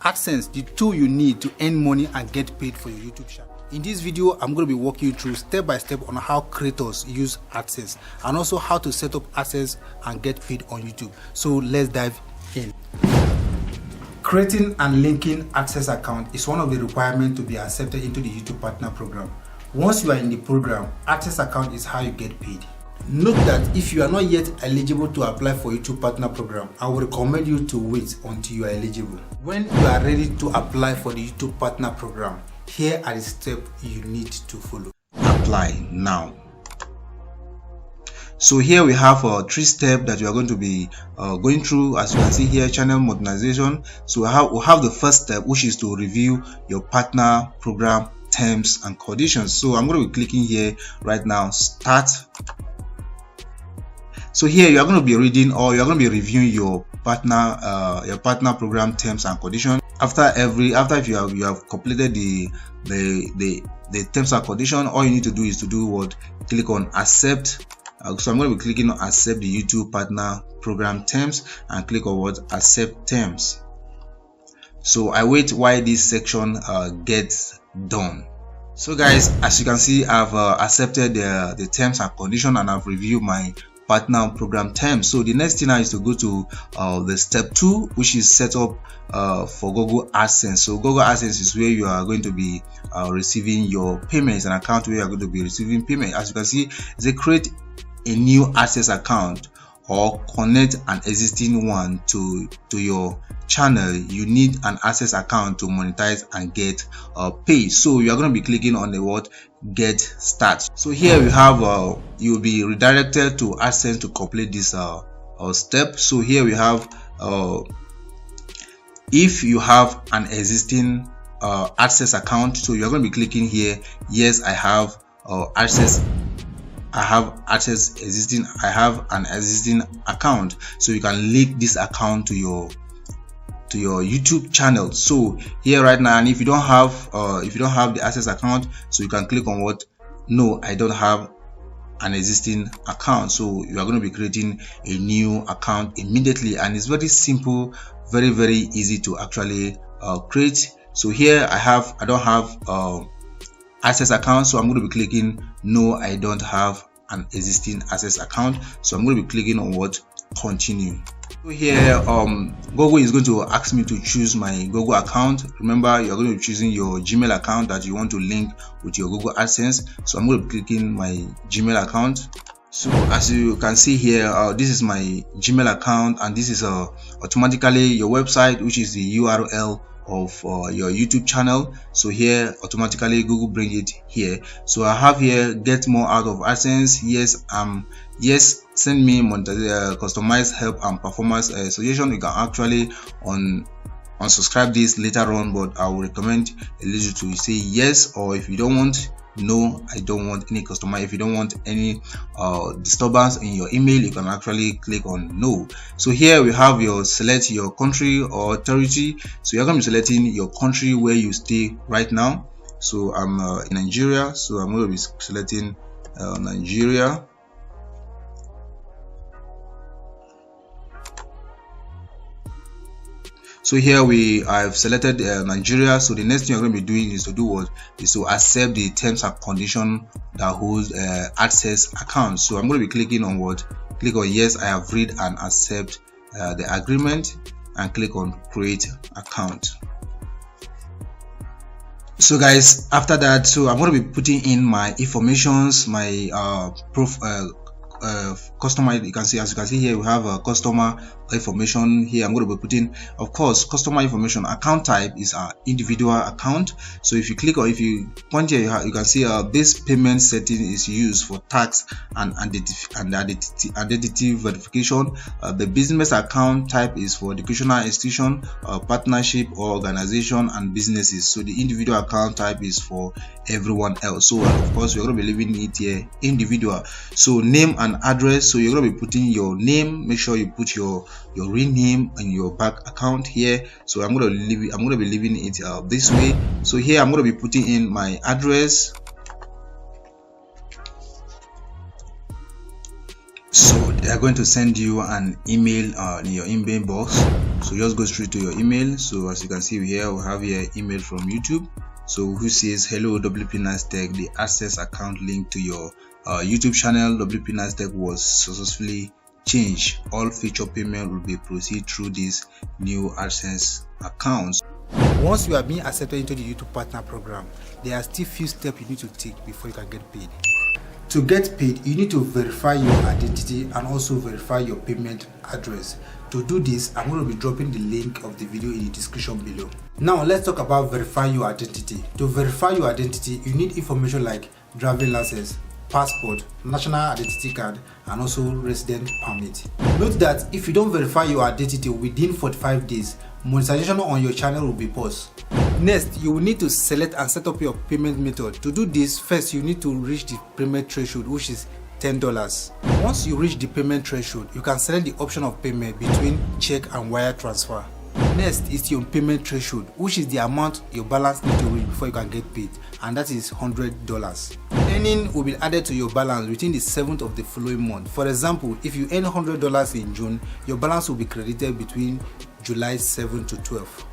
AdSense, the tool you need to earn money and get paid for your YouTube channel. In this video, I'm going to be walking you through step by step on how creators use AdSense and also how to set up AdSense and get paid on YouTube. So let's dive in. Creating and linking AdSense account is one of the requirements to be accepted into the YouTube Partner Program. Once you are in the program, AdSense account is how you get paid. Note that if you are not yet eligible to apply for YouTube Partner Program, I will recommend you to wait until you are eligible. When you are ready to apply for the YouTube Partner Program, here are the steps you need to follow. Apply now. So here we have 3 steps that you are going to be going through. As you can see here, channel monetization. So we have the first step, which is to review your partner program terms and conditions. So I'm going to be clicking here right now, start. So here you are going to be reading, or you are going to be reviewing your partner program terms and conditions. After if you have completed the terms and condition, all you need to do is to do what? Click on accept. So I'm going to be clicking on accept the YouTube partner program terms and click on what? Accept terms. So I wait while this section gets done. So guys, as you can see, I've accepted the terms and condition and I've reviewed my partner program terms. So the next thing now is to go to the step 2, which is set up for Google AdSense. So Google AdSense is where you are going to be receiving your payments, an account where you are going to be receiving payment. As you can see, it's a create a new AdSense account or connect an existing one to your channel. You need an AdSense account to monetize and get paid. So you are going to be clicking on the word get start. So here we have you'll be redirected to AdSense to complete this step. So here we have if you have an existing AdSense account, so you're going to be clicking here, yes, I have AdSense. I have an existing account, so you can link this account to your YouTube channel. So here right now, and if you don't have the AdSense account, so you can click on what? No, I don't have an existing account. So you are going to be creating a new account immediately, and it's very simple, very easy to actually create. So here I don't have AdSense account, so I'm going to be clicking no, I don't have an existing AdSense account. So I'm going to be clicking on what? Continue. So here Google is going to ask me to choose my Google account. Remember, you're going to be choosing your Gmail account that you want to link with your Google AdSense. So I'm going to be clicking my Gmail account. So as you can see here, this is my Gmail account, and this is automatically your website, which is the URL of your YouTube channel. So here automatically Google bring it here. So I have here get more out of AdSense. Yes, send me customized help and performance suggestion. You can actually unsubscribe this later on, but I will recommend a little to say yes, or if you don't want, no, I don't want any customer. If you don't want any disturbance in your email, you can actually click on no. So here we have your select your country or territory. So you're going to be selecting your country where you stay right now. So I'm in Nigeria, so I'm going to be selecting Nigeria. So here I've selected Nigeria. So the next thing you're going to be doing is to do what? Is to accept the terms and conditions that holds AdSense account. So I'm going to be clicking on what? Click on yes, I have read and accept the agreement, and click on create account. So guys, after that, so I'm going to be putting in my informations, my customer. You can see, as you can see here, we have a customer information here. I'm going to be putting, of course, customer information. Account type is an individual account. So if you click, or if you point here, you can see this payment setting is used for tax and identity verification. The business account type is for educational institution, partnership or organization and businesses. So the individual account type is for everyone else. So of course we're going to be leaving it here individual. So name and address. So you're going to be putting your name. Make sure you put your real name and your bank account here. So I'm going to be leaving it this way. So here I'm going to be putting in my address. So they are going to send you an email in your email box. So just go straight to your email. So as you can see here, we have here email from YouTube, so who says, hello WP Nice Tech, the AdSense account link to your YouTube channel WP Nice Tech was successfully changed. All future payment will be proceed through this new AdSense accounts. Once you are being accepted into the YouTube Partner Program, there are still few steps you need to take before you can get paid. To get paid, you need to verify your identity and also verify your payment address. To do this, I'm going to be dropping the link of the video in the description below. Now let's talk about verifying your identity. To verify your identity, you need information like driving license, passport, national identity card, and also resident permit. Note that if you don't verify your identity within 45 days, monetization on your channel will be paused. Next, you will need to select and set up your payment method. To do this, first you need to reach the payment threshold, which is $10. Once you reach the payment threshold, you can select the option of payment between check and wire transfer. Next is your payment threshold, which is the amount your balance needs to reach before you can get paid, and that is $100. Earning will be added to your balance within the 7th of the following month. For example, if you earn $100 in June, your balance will be credited between July 7 to 12.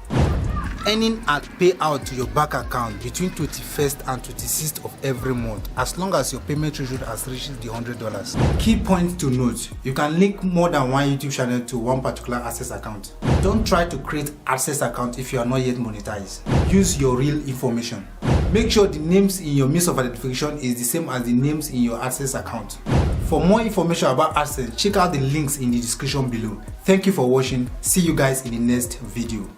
Earning and payout to your bank account between 21st and 26th of every month, as long as your payment threshold has reached the $100. Key point to note: you can link more than one YouTube channel to one particular AdSense account. Don't try to create AdSense account if you are not yet monetized. Use your real information. Make sure the names in your means of identification is the same as the names in your AdSense account. For more information about AdSense, check out the links in the description below. Thank you for watching. See you guys in the next video.